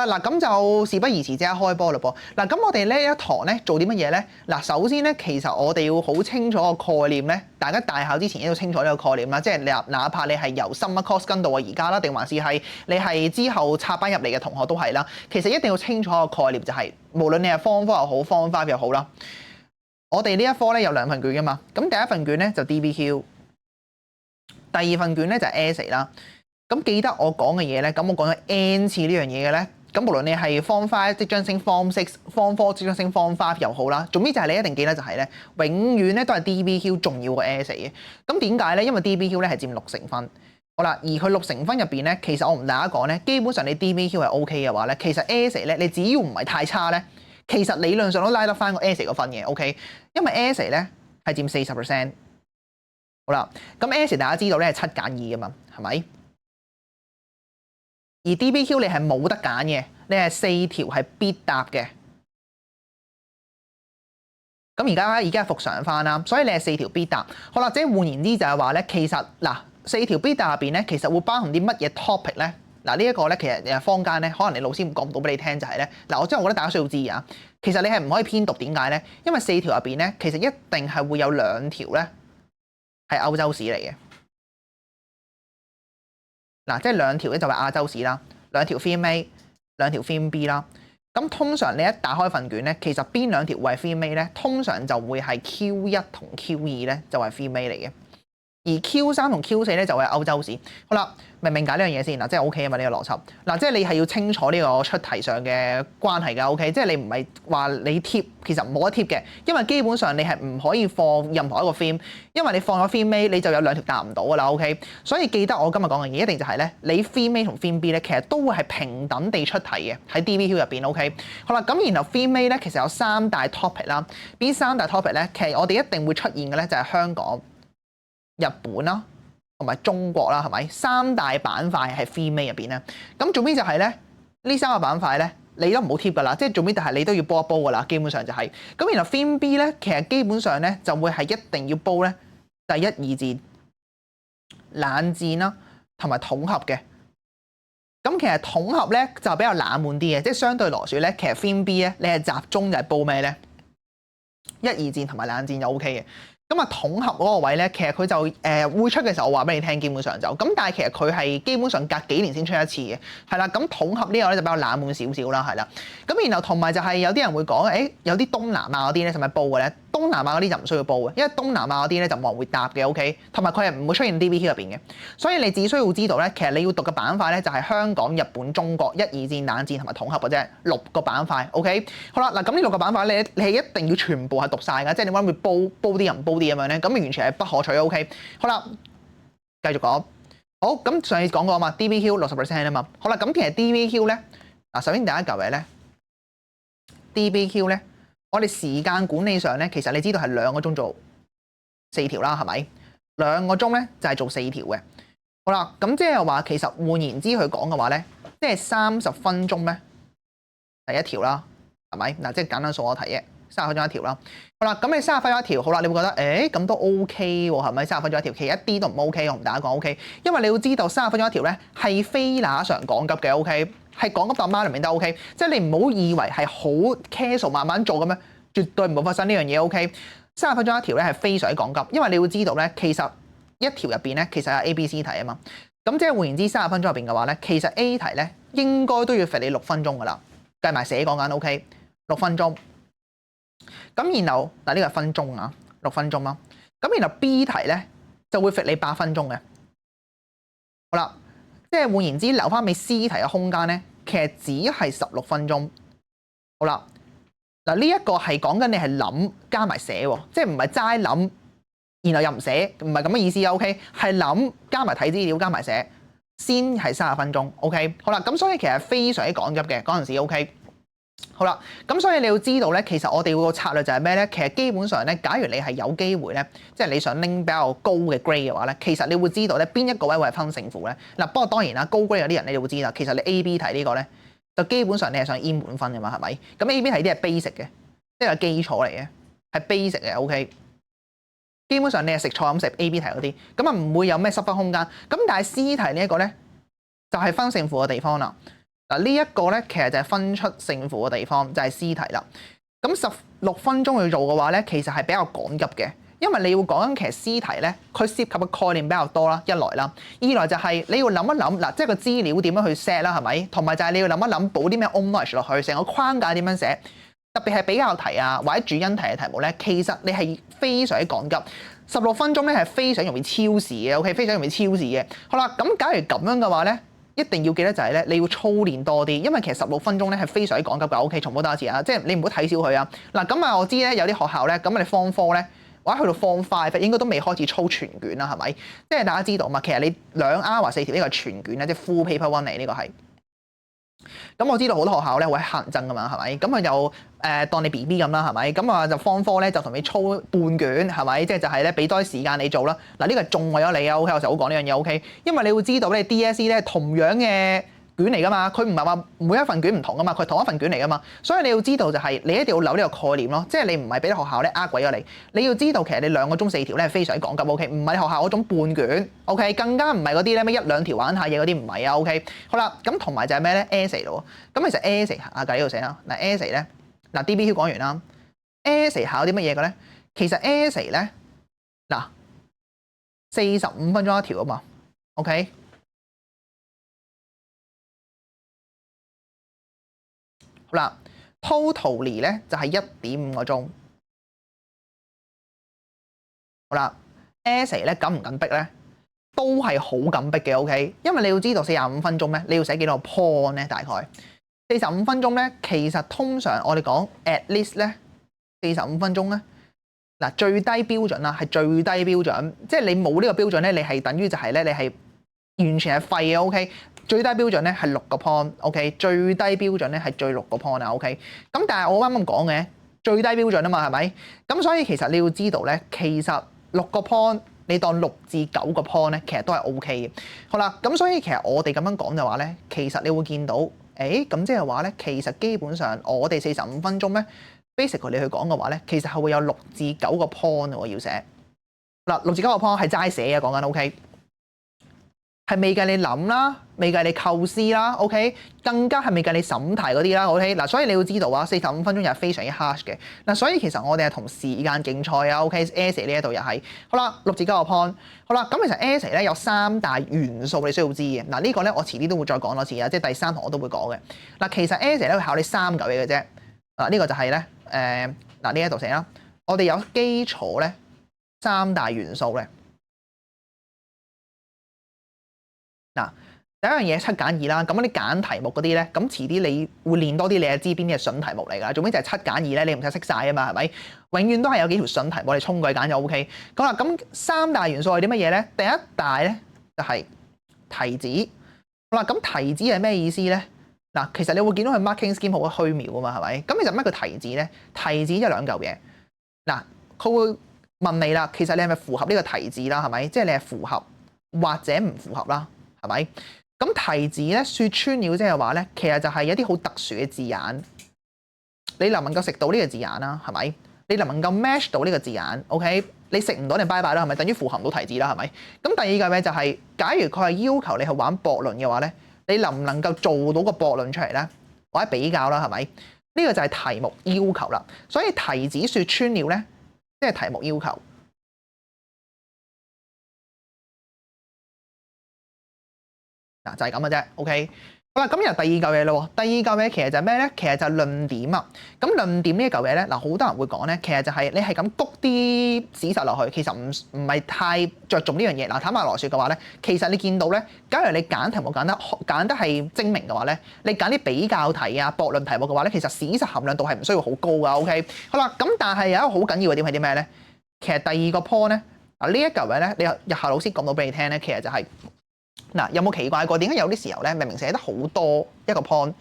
啦，嗱咁就事不宜遲，即刻開波嘞噃。嗱咁我哋呢一堂咧做啲乜嘢咧？嗱，首先咧，其實我哋要好清楚個概念咧，大家大考之前要清楚呢個概念啦。即係哪怕你係由 summer course 跟到而家啦，定還是係你係之後插班入嚟嘅同學都係啦。其實一定要清楚個概念就係、是，無論你係 Form 4又好 Form 5又好啦。我哋呢一科咧有2份卷噶嘛。咁第一份卷咧就 DBQ， 第二份卷咧就係 essay 啦。咁記得我講嘅嘢咧，咁我講咗 N 次呢樣嘢嘅咧，咁無論你係 Form 5即將升 Form 6、Form 4即將升 Form 5又好啦，總之就係你一定記得就係咧，永遠咧都係 DBQ 重要過 essay 嘅。咁點解咧？因為 DBQ 咧係佔60分，好啦，而佢60分入邊咧，其實我同大家講咧，基本上你 DBQ 係 OK 嘅話咧，其實 essay 咧你只要唔係太差咧，其實理論上都拉得翻個 essay 個分嘅 OK， 因為 essay 咧係佔40%，好啦，咁 essay 大家知道咧係7揀2噶嘛，係咪？而 DBQ 你係冇得揀嘅，你係4條係必答嘅。咁而家復常翻啦，所以你係4條必答。好啦，即係換言之就係話咧，其實嗱4條必答入邊咧，其實會包含啲乜嘢 topic 咧？嗱呢一個咧，其實坊間咧，可能你老師會講唔到俾你聽就係咧，嗱我真係覺得大家需要知啊。其實你係唔可以偏讀，點解咧？因為4條入邊咧，其實一定係會有2條咧係歐洲史嚟嘅。嗱，即係2條咧就係亞洲史啦，2條 Theme A，2條 Theme B 啦。咁通常你一打開份卷咧，其實邊2條會係 Theme A咧？通常就會係 Q1 同 Q2咧就係 Theme A 嚟嘅，而 Q3 同 Q4咧就係歐洲史。好啦，明唔明解呢樣嘢先？嗱，即係 OK 啊嘛呢個邏輯。嗱，即係你係要清楚呢個出題上嘅關係㗎 OK， 即係你唔係話你貼，其實冇得貼嘅，因為基本上你係唔可以放任何一個 theme， 因為你放咗 theme A 你就有2條答唔到㗎啦 OK。所以記得我今日講嘅嘢一定就係咧，你 theme A 同 theme B 咧其實都會係平等地出題嘅喺 DBQ 入邊 OK。好啦，咁然後 theme A 咧其實有3大 topic 啦，邊3大 topic 咧？其實我哋一定會出現嘅咧就係香港、日本啦，同埋中國啦，係咪3大板塊係 Theme A 入邊咧？咁做咩就係咧？呢3個板塊咧，你都唔好貼噶啦，即係做咩就係你都要煲一煲噶啦，基本上就係、是。咁然後 Theme B 咧，其實基本上咧就會係一定要煲咧第1、2戰、冷戰啦，同埋統合嘅。咁其實統合咧就比較冷門啲嘅，即係相對來說咧，其實 Theme B 咧你係集中就係煲咩咧？1、2戰同埋冷戰就 OK 嘅。咁啊統合嗰個位咧，其實佢就會出嘅時候，我話俾你聽，基本上就咁，但係其實佢係基本上隔幾年先出一次嘅，係啦。咁統合呢個咧就比較冷門少少啦，係啦。咁然後同埋就係有啲人會講，有啲東南亞嗰啲咧，使唔使煲嘅咧？東南亞嗰啲就唔需要煲嘅，因為東南亞嗰啲咧就冇人會答嘅 OK， 同埋佢係唔會出現 DBQ 入邊嘅，所以你只需要知道咧，其實你要讀嘅板塊咧就係香港、日本、中國、1、2戰、冷戰同埋統合嘅啫，6個板塊 OK。好啦，嗱咁呢6個板塊你係一定要全部係讀晒㗎，即係你揾會煲啲人煲啲咁樣咧，咁完全係不可取 OK。好啦，繼續講。好，咁上次講過啊嘛 ，DBQ 60% 啊嘛。好啦，咁其實 DBQ 咧，嗱首先第一嚿嘢咧 ，DBQ 咧。我哋時間管理上咧，其實你知道係2個鐘做4條啦，係咪？2個鐘咧就係做4條嘅。好啦，咁即係話其實換言之，佢講嘅話咧，即係30分鐘咧第1條啦，係咪？嗱，即係簡單數學題嘅，30分鐘1條啦。好啦，咁你30分鐘1條，好啦，你會覺得咁都 OK 喎，係咪？30分鐘1條，其實一啲都唔 OK，我同大家講 OK，因為你要知道30分鐘1條咧係非那常趕急嘅 OK。係講急答媽嚟明得 OK， 即係你唔好以為係好 casual 慢慢做咁樣，絕對唔會發生呢樣嘢 OK。30分鐘1條咧係非常之趕急，因為你要知道咧，其實1條入邊咧其實有 A、B、C 題啊嘛。咁即係換言之，30分鐘入邊嘅話咧，其實 A 題咧應該都要罰你6分鐘噶啦，計埋寫講緊 OK， 6分鐘。咁然後嗱呢個係分鐘啊，6分鐘啦。咁然後 B 題咧就會罰你8分鐘嘅。好啦。即係換言之，留翻俾 C 題嘅空間咧，其實只係16分鐘。好啦，嗱呢一個係講緊你係諗加埋寫喎，即係唔係齋諗，然後又唔寫，唔係咁嘅意思啊 OK， 係諗加埋睇資料加埋寫，先係30分鐘 OK。好啦，咁所以其實非常之趕急嘅嗰陣時 OK。好啦，咁所以你要知道咧，其實我哋個策略就係咩咧？其實基本上咧，假如你係有機會咧，即係你想拎比較高嘅 grade 嘅話咧，其實你會知道咧邊一個位會係分勝負咧。嗱，不過當然啦，高 grade 有啲人你會知啦，其實你 A、B 題呢個咧，就基本上你係想 in 滿分嘅嘛，係咪？咁 A、B 題啲係 basic 嘅，即係基礎嚟嘅，係 basic 嘅 OK。基本上你係食菜咁食 A、B 題嗰啲，咁啊唔會有咩失分空間。咁但係 C 題呢一個咧，就係分勝負嘅地方啦。嗱，呢一個咧，其實就係分出勝負嘅地方，就係 C 題啦。咁16分鐘去做嘅話咧，其實係比較趕急嘅，因為你要講緊其實 C 題咧，佢涉及嘅概念比較多啦，一來啦，二來就係你要諗一諗嗱，即係個資料點樣去 set 啦，係咪？同埋就係你要諗一諗補啲咩 own knowledge 落去，成個框架點樣寫，特別係比較題啊或者主因題嘅題目咧，其實你係非常之趕急。16分鐘咧係非常容易超時嘅 ，OK， 非常容易超時嘅。好啦，咁假如咁樣嘅話咧，一定要記得就係咧，你要操練多啲，因為其實16分鐘咧係非常之趕急㗎。OK， 重複多一次啊，即係你唔好睇小佢啊。嗱，咁啊，我知咧有啲學校咧，咁你Form 4咧，或者去到Form 5應該都未開始操全卷啦，係咪？即係大家知道嘛，其實你2 hour 4條呢個全卷咧，即係 full paper one 嚟，呢個係。咁我知道好多學校咧會乞人憎㗎嘛，係咪？咁佢就當你 BB 咁啦，係咪？咁啊就Form 4咧就同你操半卷，係咪？即係咧俾多啲時間你做啦。嗱，呢個係仲為咗你啊 ，OK， 我成日好講呢樣嘢 OK，因為你會知道咧 DSE 咧同樣嘅卷嚟㗎嘛，佢唔係話每一份卷唔同㗎嘛，佢係同一份卷嚟㗎嘛，所以你要知道就係你一定要留呢個概念咯，即係你唔係俾啲學校咧呃鬼咗你，你要知道其實你2個鐘4條咧係非常之趕急 OK， 唔係學校嗰種半卷 OK， 更加唔係嗰啲咧咩1 2條玩下嘢嗰啲唔係啊 OK， 好啦，咁同埋就係咩咧 essay 咯，咁其實 essay 啊計呢度寫啦，嗱 essay 咧嗱 DBQ 講完啦 ，essay 考啲乜嘢嘅咧？其實 essay 咧嗱45分鐘一條啊嘛 OK。好啦 ，totally 咧就係1.5個鐘。好啦 ，essay 咧緊唔緊逼咧？都係好緊逼嘅 ，OK。因為你要知道45分鐘咧，你要寫幾多個 point 咧？大概45分鐘咧，其實通常我哋講 at least 咧45分鐘咧，嗱最低標準啦，係最低標準，即係你冇呢個標準咧，你係等於就係咧，你係完全係廢嘅 ，OK。最低標準咧係6個 point，OK， 最低標準咧係最6個 point 啊 ，OK。咁但係我啱啱講嘅最低標準啊嘛，係咪？咁所以其實你要知道咧，其實6個 point 你當6至9個 point 咧，其實都係 OK 嘅。好啦，咁所以其實我哋咁樣講就話咧，其實你會見到，咁即係話咧，其實基本上我哋45分鐘咧 ，basically 你去講嘅話咧，其實係會有6至9個 point 我要寫。嗱，6至9個 point 係齋寫嘅，講緊 OK。係未計你諗啦，未計你構思啦 ，OK， 更加係未計你審題嗰啲啦 ，OK， 嗱，所以你要知道啊，45分鐘又係非常之 harsh 嘅，嗱，所以其實我哋係同時間競賽啊 ，OK，essay 呢一度又係，好啦，6至9個 point， 好啦，咁其實 essay 咧有3大元素你需要知嘅，嗱呢個咧我遲啲都會再講多次啊，即係第3堂我都會講嘅，嗱其實 essay 咧會考你3嚿嘢嘅啫，嗱呢個就係咧，嗱呢一度寫啦，我哋有基礎咧3大元素咧。嗱，第一樣嘢7揀2啦，咁啲揀題目嗰啲咧，咁遲啲你會練多啲，你就知邊啲係筍題目嚟㗎。總之就係7揀2咧，你唔使識晒啊嘛，係咪？永遠都係有幾條筍題目，你衝過去揀就 OK。咁啦，咁3大元素係啲乜嘢咧？第一大咧就係題子。好啦，咁題子係咩意思咧？嗱，其實你會見到佢 marking scheme 好虛渺啊嘛，係咪？咁其實咩叫題子咧？題子即係2嚿嘢。嗱，佢會問你啦，其實你係咪符合呢個題子啦？係咪？即係你係符合或者唔符合啦？係咪？咁題子咧，説穿了即係話咧，其實就係一啲好特殊嘅字眼，你能唔能夠食到呢個字眼啦？係咪？你能唔能夠 match 到呢個字眼 ？OK， 你食唔到你拜拜啦，係咪？等於符合唔到題子啦，係咪？咁第二個咩就係，假如佢係要求你去玩駁論嘅話咧，你能唔能夠做到個駁論出嚟咧？或者比較啦，係咪？呢個就係題目要求啦。所以題子説穿了咧，即係題目要求。嗱就係咁嘅啫 ，OK。好啦，咁由第二嚿嘢咯喎，第二嚿嘢其實就係咩咧？其實就係論點啊。咁論點呢一嚿嘢咧，嗱好多人會講咧，其實就係你係咁谷啲史實落去，其實唔係太着重呢樣嘢。嗱坦白來説嘅話咧，其實你見到咧，假如你揀題目揀得係精明嘅話咧，你揀啲比較題啊、駁論題目嘅話咧，其實史實含量度係唔需要好高噶 ，OK。好啦，咁但係有一個好緊要嘅點係啲咩咧？其實第二個 point 咧，嗱呢一嚿嘢咧，你日後老師講到俾你聽咧，其實就係。嗱，有冇奇怪過？點解有啲時候咧，明明寫得好多一個 point，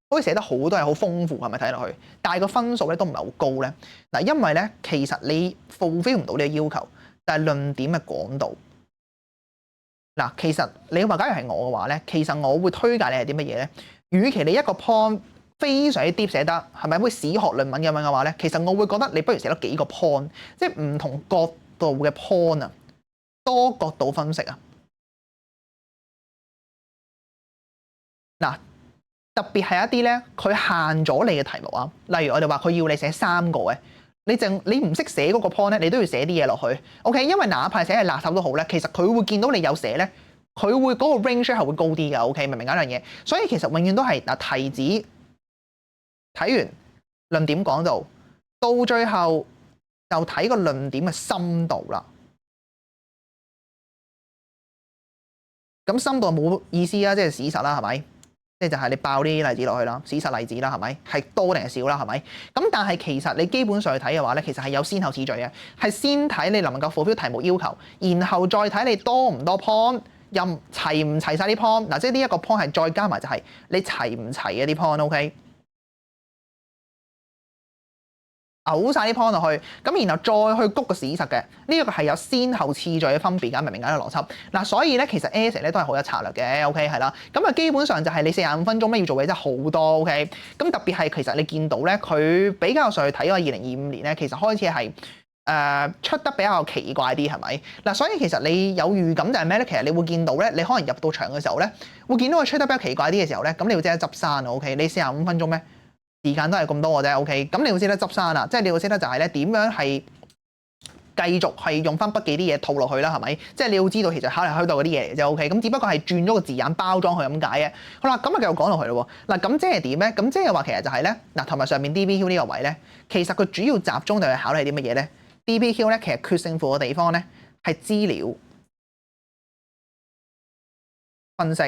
好似寫得好多係好豐富，係咪睇落去？但係個分數咧都唔係好高咧。嗱，因為咧其實你 fulfill 唔到呢個要求，但係論點嘅廣度。嗱，其實你話假如係我嘅話咧，其實我會推介你係啲乜嘢咧？與其你一個 point 非常之 deep 寫得，係咪好似史學論文咁樣嘅話咧？其實我會覺得你不如寫多幾個 point， 即係唔同角度嘅 point 啊，多角度分析啊。嗱，特別係一啲咧，佢限咗你嘅題目啊。例如我哋話佢要你寫3個嘅，你唔識寫嗰個 point 咧，你都要寫啲嘢落去。OK，因為哪怕寫係垃圾都好咧，其實佢會見到你有寫咧，佢會嗰個 range 係會高啲嘅。OK，明唔明嗰樣嘢？所以其實永遠都係嗱，題子睇完論點講到最後就睇個論點嘅深度啦。咁深度冇意思啊，即係史實啦，係咪？即係就係你爆呢啲例子落去啦，史實例子啦，係咪？係多定係少啦，係咪？咁但係其實你基本上去睇嘅話咧，其實係有先後次序嘅，係先睇你能唔能夠 fulfill 題目要求，然後再睇你多唔多 point，又齊唔齊晒啲 point。嗱，即係呢一個 point 係再加埋就係你齊唔齊嘅啲 point，OK？嘔晒啲 point 落去，咁然後再去谷個史實嘅，呢一個係有先後次序嘅分別㗎，明唔明解個邏輯？嗱，所以咧其實 essay 咧都係好有策略嘅 ，OK 係啦。咁啊基本上就係你45分鐘咧要做嘅真係好多 ，OK。咁特別係其實你見到咧，佢比較上去睇個2025年咧，其實開始係出得比較奇怪啲，係咪？嗱，所以其實你有預感就係咩咧？其實你會見到咧，你可能入到場嘅時候咧，會見到佢出得比較奇怪啲嘅時候咧，咁你要即刻執生 OK？你45分鐘咩？時間都係咁多嘅啫 ，OK，咁你要識得執生啦，即係你要識得就係咧點樣係繼續係用翻筆記啲嘢套落去啦，係咪？即係你要知道其實考嚟考去嗰啲嘢嚟啫 ，OK，咁只不過係轉咗個字眼包裝佢咁解嘅。好啦，咁啊繼續講落去咯喎，嗱咁即係點咧？咁即係話其實就係咧，嗱同埋上面 DBQ 呢個位咧，其實佢主要集中就係考慮啲乜嘢咧 ？DBQ 咧其實決勝負嘅地方咧係資料分析，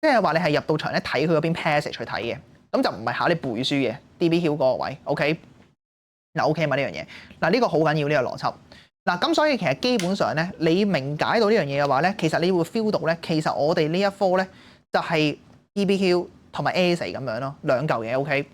即係話你係入到場咧睇佢嗰邊 passage 去睇嘅。咁就唔係考你背書嘅 DBQ 嗰個位 ，OK？ 嗱 OK 嘛呢樣嘢，嗱呢個好緊要呢個邏輯。嗱咁所以其實基本上咧，你明解到呢樣嘢嘅話咧，其實你會 feel 到咧，其實我哋呢一科咧就係 DBQ 同埋 essay 咁樣咯，兩嚿嘢 OK。